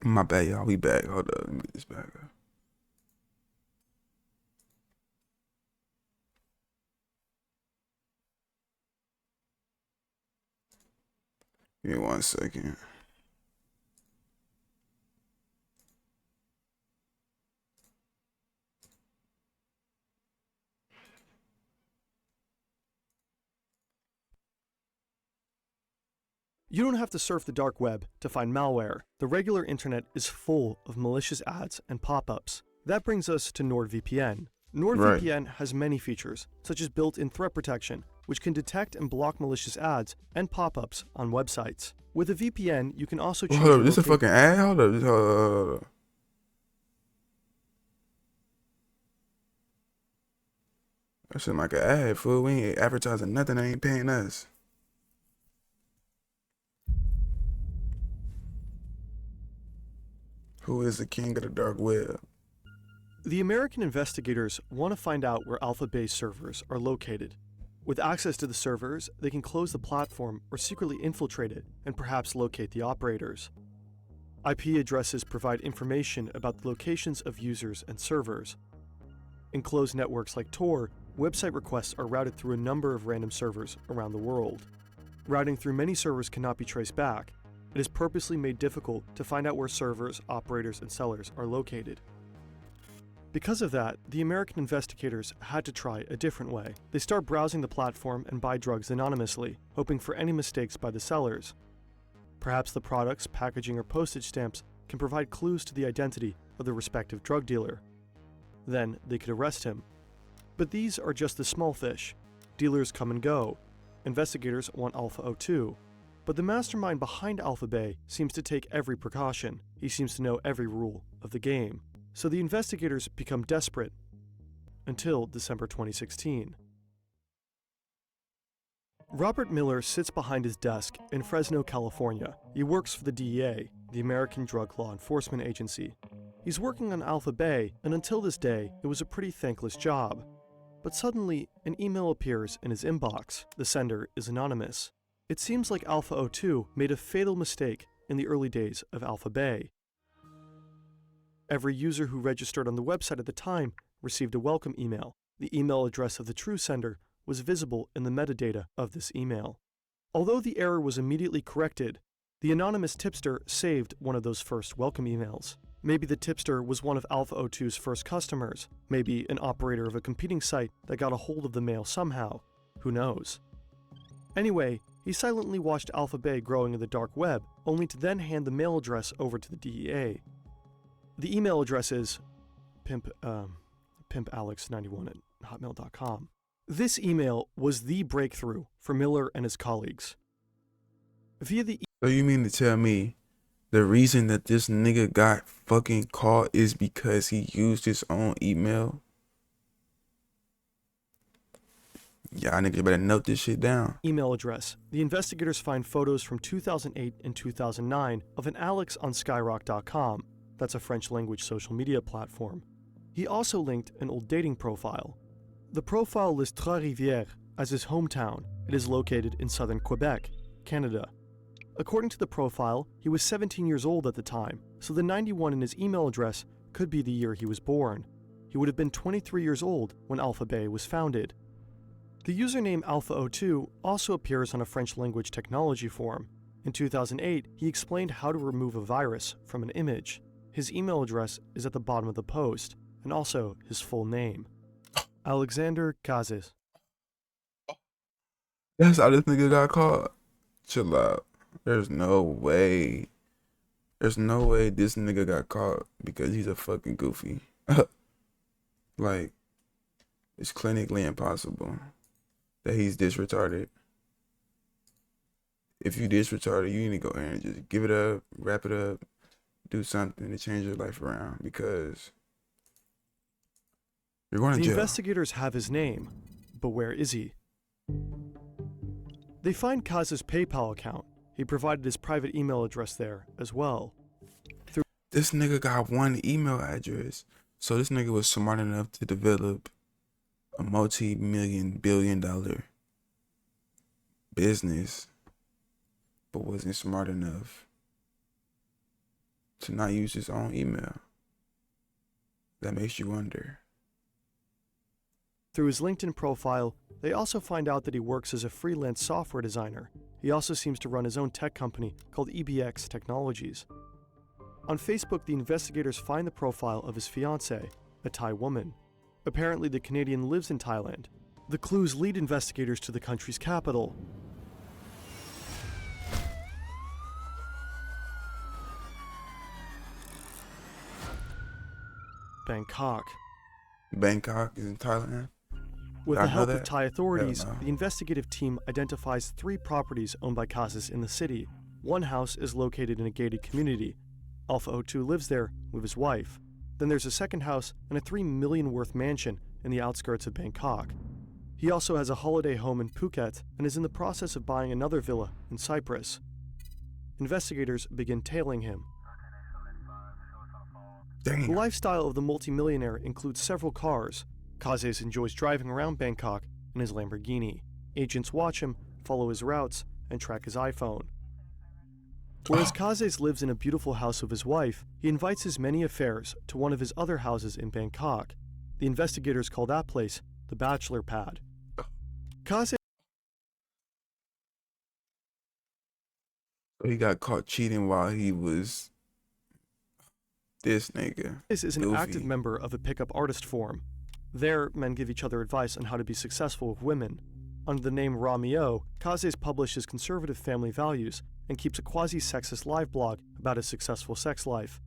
My bad, y'all. We back. Hold up. Let me get this back up. Give me 1 second. You don't have to surf the dark web to find malware. The regular internet is full of malicious ads and pop-ups. That brings us to NordVPN. Right. NordVPN has many features, such as built-in threat protection, which can detect and block malicious ads and pop-ups on websites. With a VPN, you can also choose Hold to up. This a locate fucking ad? Hold up. Hold up. That shit like an ad, fool. We ain't advertising nothing. They ain't paying us. Who is the king of the dark web? The American investigators want to find out where Alpha-Bay servers are located. With access to the servers, they can close the platform or secretly infiltrate it and perhaps locate the operators. IP addresses provide information about the locations of users and servers. In closed networks like Tor, website requests are routed through a number of random servers around the world. Routing through many servers cannot be traced back. It is purposely made difficult to find out where servers, operators, and sellers are located. Because of that, the American investigators had to try a different way. They start browsing the platform and buy drugs anonymously, hoping for any mistakes by the sellers. Perhaps the products, packaging, or postage stamps can provide clues to the identity of the respective drug dealer. Then they could arrest him. But these are just the small fish. Dealers come and go. Investigators want Alpha 02. But the mastermind behind Alpha-Bay seems to take every precaution. He seems to know every rule of the game. So the investigators become desperate until December 2016. Robert Miller sits behind his desk in Fresno, California. He works for the DEA, the American Drug Law Enforcement Agency. He's working on Alpha-Bay, and until this day, it was a pretty thankless job. But suddenly, an email appears in his inbox. The sender is anonymous. It seems like Alpha 02 made a fatal mistake in the early days of Alpha-Bay. Every user who registered on the website at the time received a welcome email. The email address of the true sender was visible in the metadata of this email. Although the error was immediately corrected, the anonymous tipster saved one of those first welcome emails. Maybe the tipster was one of Alpha 02's first customers, maybe an operator of a competing site that got a hold of the mail somehow. Who knows? Anyway, he silently watched Alpha-Bay growing in the dark web, only to then hand the mail address over to the DEA. The email address is pimpalex91@hotmail.com. This email was the breakthrough for Miller and his colleagues. Via the So you mean to tell me the reason that this nigga got fucking caught is because he used his own email? Y'all niggas better note this shit down. email address, the investigators find photos from 2008 and 2009 of an Alex on Skyrock.com. That's a French language social media platform. He also linked an old dating profile. The profile lists Trois-Rivières as his hometown. It is located in southern Quebec, Canada. According to the profile, he was 17 years old at the time, so the 91 in his email address could be the year he was born. He would have been 23 years old when Alpha-Bay was founded. The username Alpha 02 also appears on a French language technology forum. In 2008, he explained how to remove a virus from an image. His email address is at the bottom of the post, and also his full name. Alexander Kazis. That's how this nigga got caught. Chill out. There's no way. There's no way this nigga got caught because he's a fucking goofy. Like, it's clinically impossible that he's this retarded. If you this retarded, you need to go ahead and just give it up, wrap it up, do something to change your life around because you're going to The jail. investigators have his name, but where is he? They find Kaz's PayPal account. He provided his private email address there as well. This nigga got one email address. So this nigga was smart enough to develop a multi-million-billion-dollar business, but wasn't smart enough to not use his own email? That makes you wonder. Through his LinkedIn profile, they also find out that he works as a freelance software designer. He also seems to run his own tech company called EBX Technologies. On Facebook, the investigators find the profile of his fiancée, a Thai woman. Apparently, the Canadian lives in Thailand. The clues lead investigators to the country's capital. Bangkok. Bangkok is in Thailand? With Did I the know help of that? Thai authorities, Hell no. the investigative team identifies 3 properties owned by Casas in the city. One house is located in a gated community. Alpha O2 lives there with his wife. Then there's a second house and a $3 million worth mansion in the outskirts of Bangkok. He also has a holiday home in Phuket and is in the process of buying another villa in Cyprus. Investigators begin tailing him. The Damn. lifestyle of the multimillionaire includes several cars. Casas enjoys driving around Bangkok in his Lamborghini. Agents watch him, follow his routes, and track his iPhone. Whereas Casas lives in a beautiful house with his wife, he invites his many affairs to one of his other houses in Bangkok. The investigators call that place the Bachelor Pad. Casas He got caught cheating while he was this nigga. is an Goofy. active member of a pickup artist forum. There, men give each other advice on how to be successful with women. Under the name Romeo, Casas publishes conservative family values and keeps a quasi-sexist live blog about his successful sex life.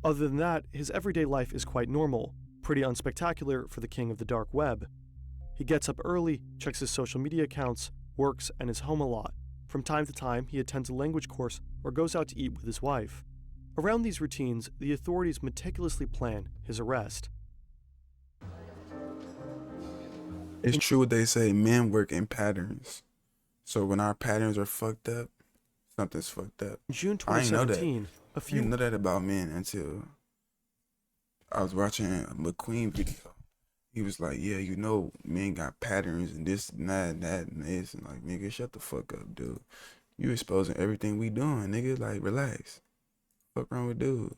Other than that, his everyday life is quite normal, pretty unspectacular for the king of the dark web. He gets up early, checks his social media accounts, works, and is home a lot. From time to time, he attends a language course or goes out to eat with his wife. Around these routines, the authorities meticulously plan his arrest. It's true what they say, men work in patterns. So when our patterns are fucked up, something's fucked up. In June I ain't know that. 2017, a I few didn't know that about men until I was watching a McQueen video. He was like, yeah, you know, men got patterns and this and that and this. And like, nigga, shut the fuck up, dude. You exposing everything we doing, nigga. Like, relax. Fuck wrong with dude.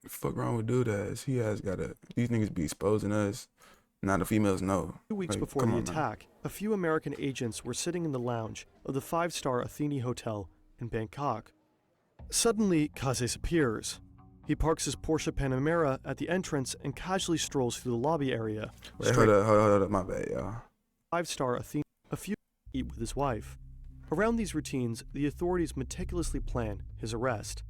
Fuck wrong with dude ass. He has gotta, these niggas be exposing us. Now the females know. 2 weeks Like, before come the on now. attack, a few American agents were sitting in the lounge of the 5-star Athene Hotel in Bangkok. Suddenly, Casas appears. He parks his Porsche Panamera at the entrance and casually strolls through the lobby area. Wait, Straight hold up, my bad, y'all. 5-star Athene. A few eat with his wife. Around these routines, the authorities meticulously plan his arrest.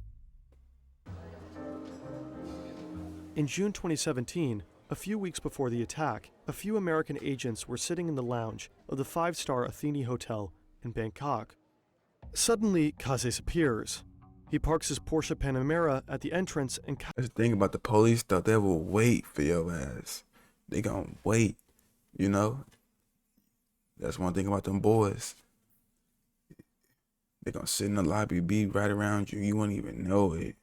In June 2017, a few weeks before the attack, a few American agents were sitting in the lounge of the 5-star Athene Hotel in Bangkok. Suddenly, Casas appears. He parks his Porsche Panamera at the entrance and That's the thing about the police stuff. They will wait for your ass. They gonna wait, you know? That's one thing about them boys. They gonna sit in the lobby, be right around you. You won't even know it.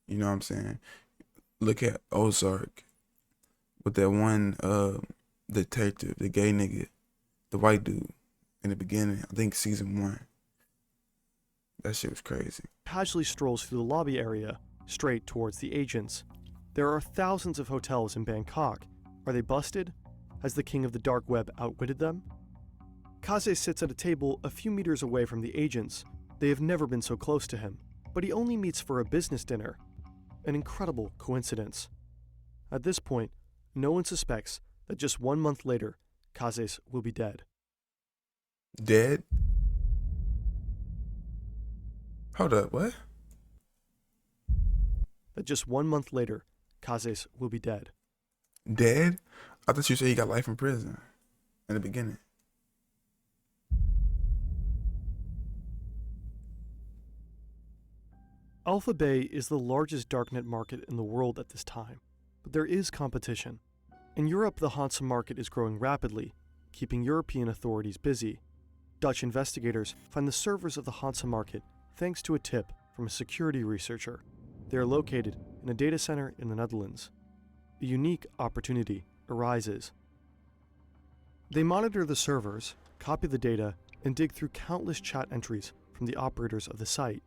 You know what I'm saying? Look at Ozark with that one detective, the gay nigga, the white dude in the beginning. I think season 1. That shit was crazy. casually strolls through the lobby area, straight towards the agents. There are thousands of hotels in Bangkok. Are they busted? Has the king of the dark web outwitted them? Casas sits at a table a few meters away from the agents. They have never been so close to him, but he only meets for a business dinner. An incredible coincidence. At this point, no one suspects that just 1 month later, Casas will be dead. Dead? Hold up, what? That just 1 month later, Casas will be dead. Dead? I thought you said he got life in prison in the beginning. Alpha Bay is the largest darknet market in the world at this time, but there is competition. In Europe, the Hansa market is growing rapidly, keeping European authorities busy. Dutch investigators find the servers of the Hansa market thanks to a tip from a security researcher. They are located in a data center in the Netherlands. A unique opportunity arises. They monitor the servers, copy the data, and dig through countless chat entries from the operators of the site.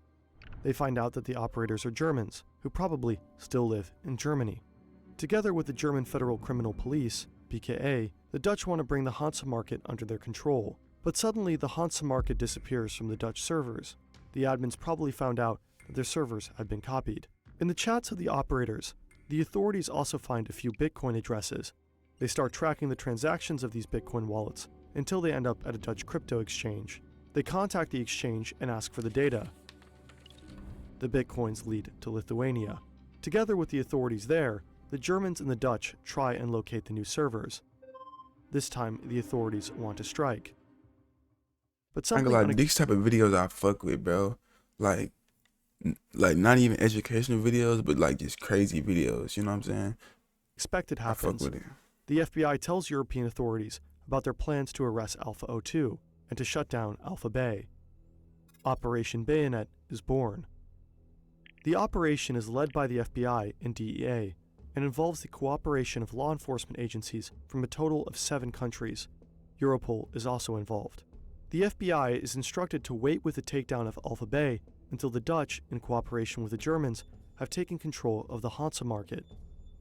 They find out that the operators are Germans, who probably still live in Germany. Together with the German Federal Criminal Police, BKA, the Dutch want to bring the Hansa Market under their control. But suddenly, the Hansa Market disappears from the Dutch servers. The admins probably found out that their servers had been copied. In the chats of the operators, the authorities also find a few Bitcoin addresses. They start tracking the transactions of these Bitcoin wallets until they end up at a Dutch crypto exchange. They contact the exchange and ask for the data. The Bitcoins lead to Lithuania. Together with the authorities there, the Germans and the Dutch try and locate the new servers. This time, the authorities want to strike. But I ain't something gonna lie, these type of videos I fuck with, bro. Like not even educational videos, but like just crazy videos. You know what I'm saying? unexpected I fuck happens. with it. The FBI tells European authorities about their plans to arrest Alpha 02 and to shut down Alpha Bay. Operation Bayonet is born. The operation is led by the FBI and DEA and involves the cooperation of law enforcement agencies from a total of 7 countries. Europol is also involved. The FBI is instructed to wait with the takedown of Alpha Bay until the Dutch, in cooperation with the Germans, have taken control of the Hansa Market.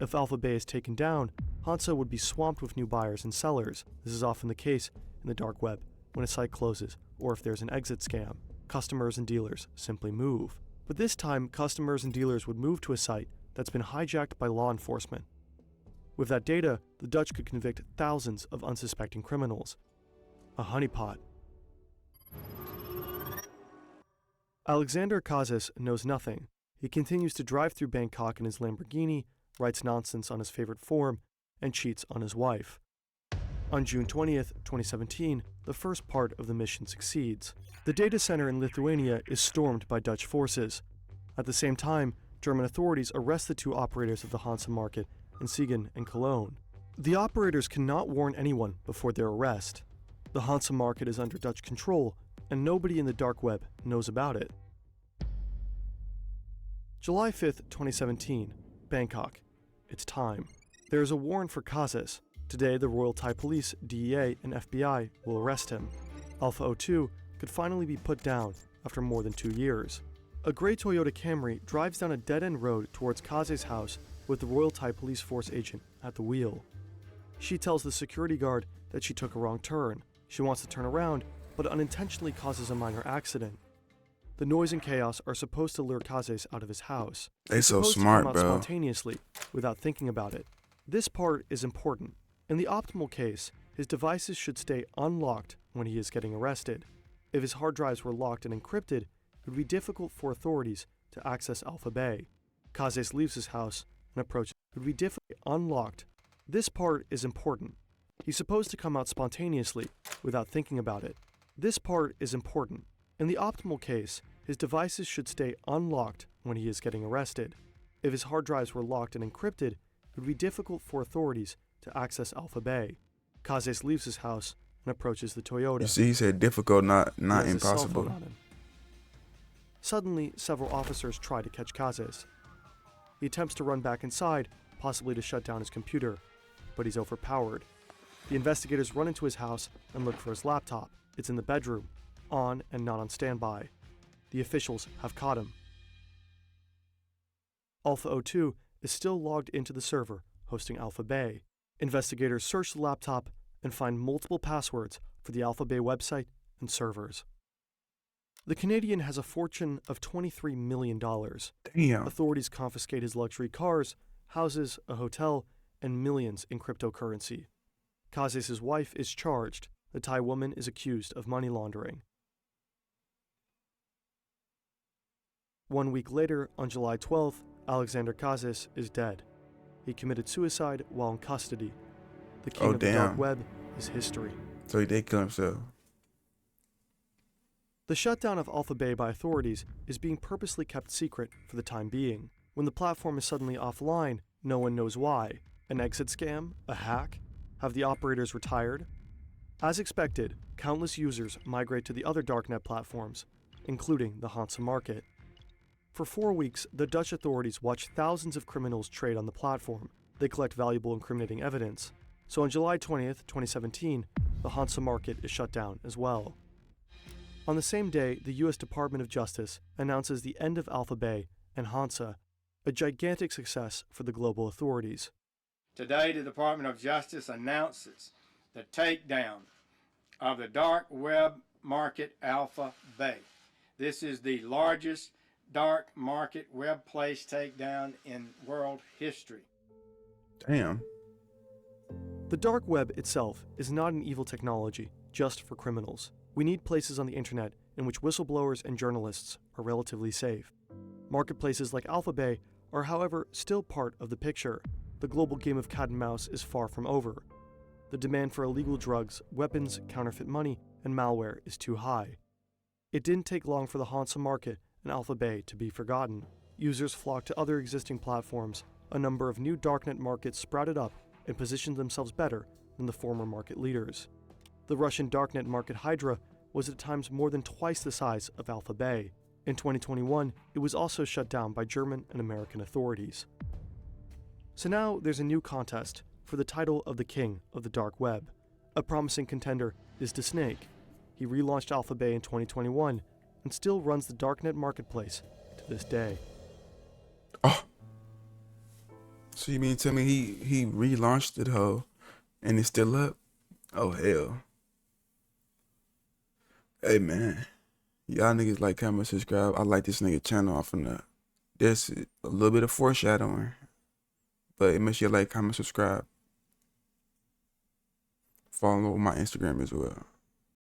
If Alpha Bay is taken down, Hansa would be swamped with new buyers and sellers. This is often the case in the dark web when a site closes or if there's an exit scam. Customers and dealers simply move. But this time, customers and dealers would move to a site that's been hijacked by law enforcement. With that data, the Dutch could convict thousands of unsuspecting criminals. A honeypot. Alexander Kazis knows nothing. He continues to drive through Bangkok in his Lamborghini, writes nonsense on his favorite forum, and cheats on his wife. On June 20th, 2017, the first part of the mission succeeds. The data center in Lithuania is stormed by Dutch forces. At the same time, German authorities arrest the 2 operators of the Hansa Market in Siegen and Cologne. The operators cannot warn anyone before their arrest. The Hansa Market is under Dutch control, and nobody in the dark web knows about it. July 5th, 2017, Bangkok. It's time. There is a warrant for Kazis. Today, the Royal Thai Police, DEA, and FBI will arrest him. Alpha 02 could finally be put down after more than 2 years. A gray Toyota Camry drives down a dead-end road towards Kazis' house with the Royal Thai Police Force agent at the wheel. She tells the security guard that she took a wrong turn. She wants to turn around, but unintentionally causes a minor accident. The noise and chaos are supposed to lure Kazis out of his house. They He's so supposed to smart, come out bro. spontaneously, without thinking about it. This part is important. In the optimal case, his devices should stay unlocked when he is getting arrested. If his hard drives were locked and encrypted, it would be difficult for authorities to access Alpha Bay. Kazis leaves his house and approaches. It would be difficult unlocked. This part is important. He's supposed to come out spontaneously, without thinking about it. This part is important. In the optimal case, his devices should stay unlocked when he is getting arrested. If his hard drives were locked and encrypted, it would be difficult for authorities to access Alpha Bay. Kazis leaves his house and approaches the Toyota. You see, he said difficult, not He has his cell phone impossible. on him. Suddenly, several officers try to catch Kazis. He attempts to run back inside, possibly to shut down his computer, but he's overpowered. The investigators run into his house and look for his laptop. It's in the bedroom, on and not on standby. The officials have caught him. Alpha 02 is still logged into the server hosting Alpha Bay. Investigators search the laptop and find multiple passwords for the Alpha Bay website and servers. The Canadian has a fortune of $23 million. Damn. Authorities confiscate his luxury cars, houses, a hotel, and millions in cryptocurrency. Kazis' wife is charged. The Thai woman is accused of money laundering. 1 week later, on July 12th, Alexander Kazis is dead. He committed suicide while in custody. The king of the dark damn. web is history. So he did kill himself. The shutdown of Alpha Bay by authorities is being purposely kept secret for the time being. When the platform is suddenly offline, no one knows why. An exit scam? A hack? Have the operators retired? As expected, countless users migrate to the other darknet platforms, including the Hansa Market. For 4 weeks, the Dutch authorities watch thousands of criminals trade on the platform. They collect valuable incriminating evidence. So on July 20th, 2017, the Hansa Market is shut down as well. On the same day, the U.S. Department of Justice announces the end of Alphabay and Hansa, a gigantic success for the global authorities. Today, the Department of Justice announces the takedown of the dark web market Alphabay. This is the largest dark market web place takedown in world history. Damn. The dark web itself is not an evil technology just for criminals. We need places on the internet in which whistleblowers and journalists are relatively safe. Marketplaces like Alphabay are, however, still part of the picture. The global game of cat and mouse is far from over. The demand for illegal drugs, weapons, counterfeit money, and malware is too high. It didn't take long for the Hansa market and Alphabay to be forgotten. Users flocked to other existing platforms. A number of new darknet markets sprouted up and positioned themselves better than the former market leaders. The Russian darknet market Hydra was at times more than twice the size of Alphabay. In 2021, it was also shut down by German and American authorities. So now there's a new contest for the title of the king of the dark web. A promising contender is DeSnake. He relaunched Alphabay in 2021 and still runs the darknet marketplace to this day. Oh. So you mean to tell me he relaunched it, ho, and it's still up? Oh, hell. Hey, man. Y'all niggas like, comment, subscribe. I like this nigga channel off of there's a little bit of foreshadowing. But make sure you like, comment, subscribe. Follow my Instagram as well.